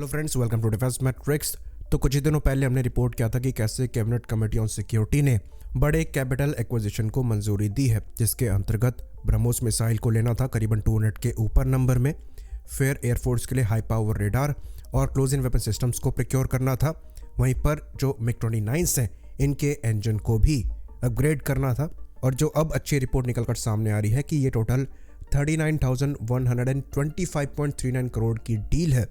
Friends, welcome to defence matrix. तो कुछ ही दिनों पहले हमने रिपोर्ट किया था कि कैसे कैबिनेट कमेटी ऑन सिक्योरिटी ने बड़े कैपिटल एक्विजिशन को मंजूरी दी है, जिसके अंतर्गत ब्रह्मोस मिसाइल को लेना था करीबन 200 के ऊपर नंबर में। फिर एयरफोर्स के लिए हाई पावर रेडार और क्लोज इन वेपन सिस्टम्स को प्रोक्योर करना था। वहीं पर जो MiG-29 हैं, इनके इंजन को भी अपग्रेड करना था। और जो अब अच्छी रिपोर्ट निकलकर सामने आ रही है कि ये टोटल 39,125.39 करोड़ की डील है,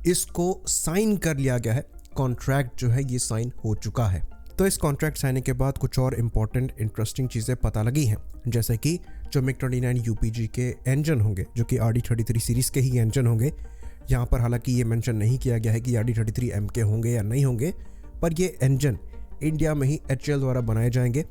इसको साइन कर लिया गया है। कॉन्ट्रैक्ट जो है ये साइन हो चुका है। तो इस कॉन्ट्रैक्ट साइन के बाद कुछ और इम्पोर्टेंट इंटरेस्टिंग चीज़ें पता लगी हैं, जैसे कि जो MiG-29 UPG के इंजन होंगे, जो कि RD-33 सीरीज़ के ही इंजन होंगे। यहाँ पर हालांकि ये मेंशन नहीं किया गया है कि RD-33 M के होंगे या नहीं होंगे, पर ये इंजन इंडिया में ही HAL द्वारा बनाए जाएंगे,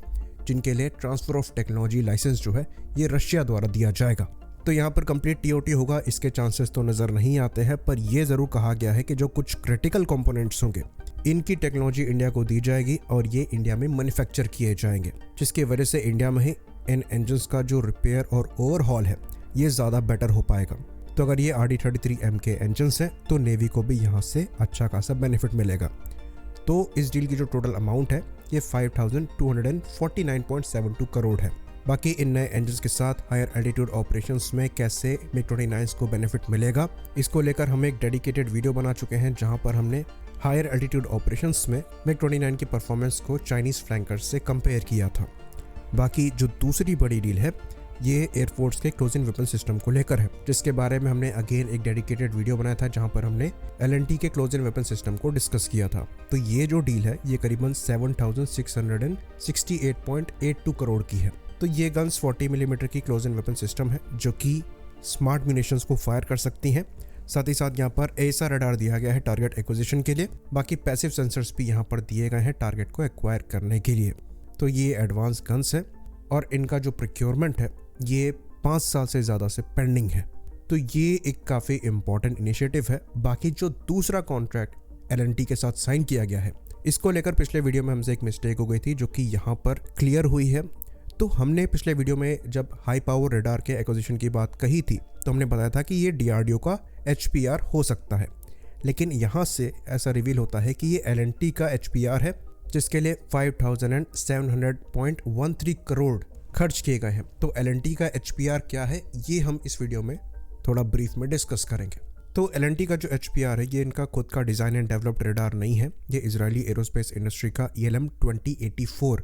जिनके लिए ट्रांसफ़र ऑफ टेक्नोलॉजी लाइसेंस जो है ये रशिया द्वारा दिया जाएगा। तो यहाँ पर कंप्लीट TOT होगा, इसके चांसेस तो नज़र नहीं आते हैं, पर यह ज़रूर कहा गया है कि जो कुछ क्रिटिकल कंपोनेंट्स होंगे, इनकी टेक्नोलॉजी इंडिया को दी जाएगी और ये इंडिया में मैन्युफैक्चर किए जाएंगे, जिसकी वजह से इंडिया में ही इन इंजन्स का जो रिपेयर और ओवरहॉल है ये ज़्यादा बेटर हो पाएगा। तो अगर ये RD-33 M के इंजन्स हैं तो नेवी को भी यहाँ से अच्छा खासा बेनिफिट मिलेगा। तो इस डील की जो टोटल अमाउंट है ये 5,249.72 करोड़ है। बाकी इन नए इंजन्स के साथ हायर एल्टीट्यूड ऑपरेशंस में कैसे MiG-29 को बेनिफिट मिलेगा, इसको लेकर हम एक डेडिकेटेड वीडियो बना चुके हैं, जहां पर हमने हायर एल्टीट्यूड ऑपरेशंस में MiG-29 की परफॉर्मेंस को चाइनीज़ फ्लैंकर्स से कंपेयर किया था। बाकी जो दूसरी बड़ी डील है ये एयरफोर्स के क्लोज इन वेपन सिस्टम को लेकर है, जिसके बारे में हमने अगेन एक डेडिकेटेड वीडियो बनाया था, जहां पर हमने L&T के क्लोज इन वेपन सिस्टम को डिस्कस किया था। तो ये जो डील है ये करीबन 7,668.82 करोड़ की है। तो ये गन्स 40 मिलीमीटर की क्लोज इन वेपन सिस्टम है, जो कि स्मार्ट म्यूनिशंस को फायर कर सकती हैं। साथ ही साथ यहाँ पर AESA रडार दिया गया है टारगेट एक्विजिशन के लिए। बाकी पैसिव सेंसर्स भी यहाँ पर दिए गए हैं टारगेट को एक्वायर करने के लिए। तो ये एडवांस गन्स है और इनका जो प्रोक्योरमेंट है ये 5 साल से ज़्यादा से पेंडिंग है। तो ये एक काफ़ी इंपॉर्टेंट इनिशिएटिव है। बाकी जो दूसरा कॉन्ट्रैक्ट L&T के साथ साइन किया गया है, इसको लेकर पिछले वीडियो में हमसे एक मिस्टेक हो गई थी, जो कि यहाँ पर क्लियर हुई है। तो हमने पिछले वीडियो में जब हाई पावर रेडार के एक्विजिशन की बात कही थी, तो हमने बताया था कि ये DRDO का HPR हो सकता है, लेकिन यहाँ से ऐसा रिवील होता है कि ये L&T का HPR है, जिसके लिए 5,700.13 करोड़ खर्च किए गए हैं। तो L&T का HPR क्या है, ये हम इस वीडियो में थोड़ा ब्रीफ में डिस्कस करेंगे। तो L&T का जो HPR है ये इनका खुद का डिज़ाइन एंड डेवलप्ड रेडार नहीं है, ये इजरायली एरोस्पेस इंडस्ट्री का ELM-2084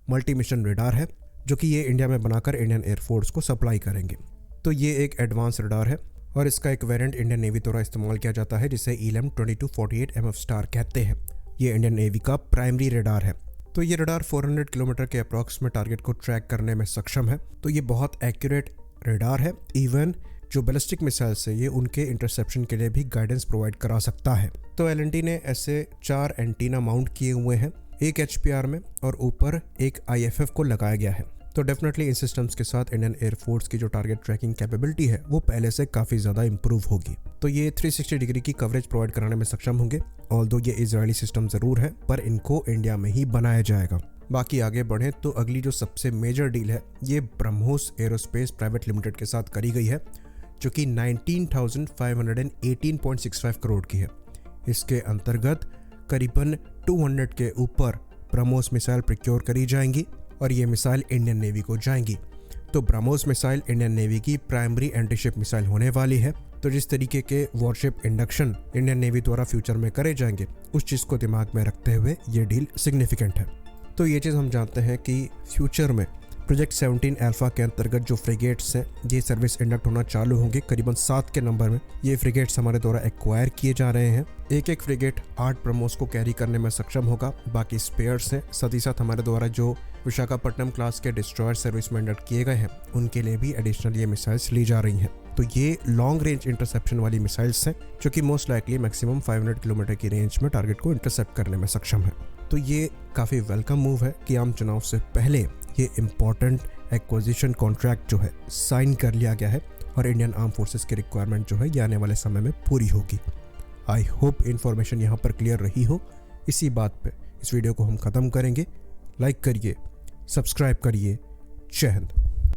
मल्टी मिशन रेडार है, जो कि ये इंडिया में बनाकर इंडियन एयरफोर्स को सप्लाई करेंगे। तो ये एक एडवांस रेडार है और इसका एक वेरिएंट इंडियन नेवी द्वारा इस्तेमाल किया जाता है, जिसे ELM-2248 MF स्टार कहते हैं। ये इंडियन नेवी का प्राइमरी रेडार है। तो ये रेडार 400 किलोमीटर के अप्रॉक्स में टारगेट को ट्रैक करने में सक्षम है। तो ये बहुत एक्यूरेट रेडार है। इवन जो बैलिस्टिक मिसाइल से ये उनके इंटरसेप्शन के लिए भी गाइडेंस प्रोवाइड करा सकता है। तो L&T ने ऐसे 4 एंटीना माउंट किए हुए हैं, एक HPR में और ऊपर एक IFF को लगाया गया है। तो डेफिनेटली इन सिस्टम्स के साथ इंडियन एयरफोर्स की जो टारगेट ट्रैकिंग कैपेबिलिटी है वो पहले से काफ़ी ज़्यादा इंप्रूव होगी। तो ये 360 डिग्री की कवरेज प्रोवाइड कराने में सक्षम होंगे। ऑल्दो ये इजरायली सिस्टम ज़रूर है, पर इनको इंडिया में ही बनाया जाएगा। बाकी आगे बढ़ें तो अगली जो सबसे मेजर डील है ये ब्रह्मोस एरोस्पेस प्राइवेट लिमिटेड के साथ करी गई है, जो कि 19,518.65 करोड़ की है। इसके अंतर्गत करीबन 200 के ऊपर ब्रह्मोस मिसाइल प्रोक्योर करी जाएंगी और ये मिसाइल इंडियन नेवी को जाएंगी। तो ब्रह्मोस मिसाइल इंडियन नेवी की प्राइमरी एंटीशिप मिसाइल होने वाली है। तो जिस तरीके के वॉरशिप इंडक्शन इंडियन नेवी द्वारा फ्यूचर में करे जाएंगे, उस चीज़ को दिमाग में रखते हुए ये डील सिग्निफिकेंट है। तो ये चीज़ हम जानते हैं कि फ्यूचर में प्रोजेक्ट 17 अल्फा के अंतर्गत जो फ्रिगेट्स हैं ये सर्विस इंडक्ट होना चालू होंगे। करीबन 7 के नंबर में ये फ्रिगेट्स हमारे द्वारा एक्वायर किए जा रहे हैं। एक फ्रिगेट 8 ब्रह्मोस को कैरी करने में सक्षम होगा। बाकी स्पेयर्स हैं। साथ ही साथ हमारे द्वारा जो विशाखापट्टनम क्लास के डिस्ट्रॉयर सर्विस में इंडक्ट किए गए हैं, उनके लिए भी एडिशनल ये मिसाइल्स ली जा रही हैं। तो ये लॉन्ग रेंज इंटरसेप्शन वाली मिसाइल्स हैं, जो कि मोस्ट लाइकली मैक्सिमम 500 किलोमीटर की रेंज में टारगेट को इंटरसेप्ट करने में सक्षम है। तो ये काफ़ी वेलकम मूव है कि आम चुनाव से पहले ये इम्पॉर्टेंट एक्विजिशन कॉन्ट्रैक्ट जो है साइन कर लिया गया है और इंडियन आर्म फोर्सेस की रिक्वायरमेंट जो है ये आने वाले समय में पूरी होगी। आई होप इन्फॉर्मेशन यहाँ पर क्लियर रही हो। इसी बात पे इस वीडियो को हम ख़त्म करेंगे। लाइक करिए, सब्सक्राइब करिए। जय हिंद।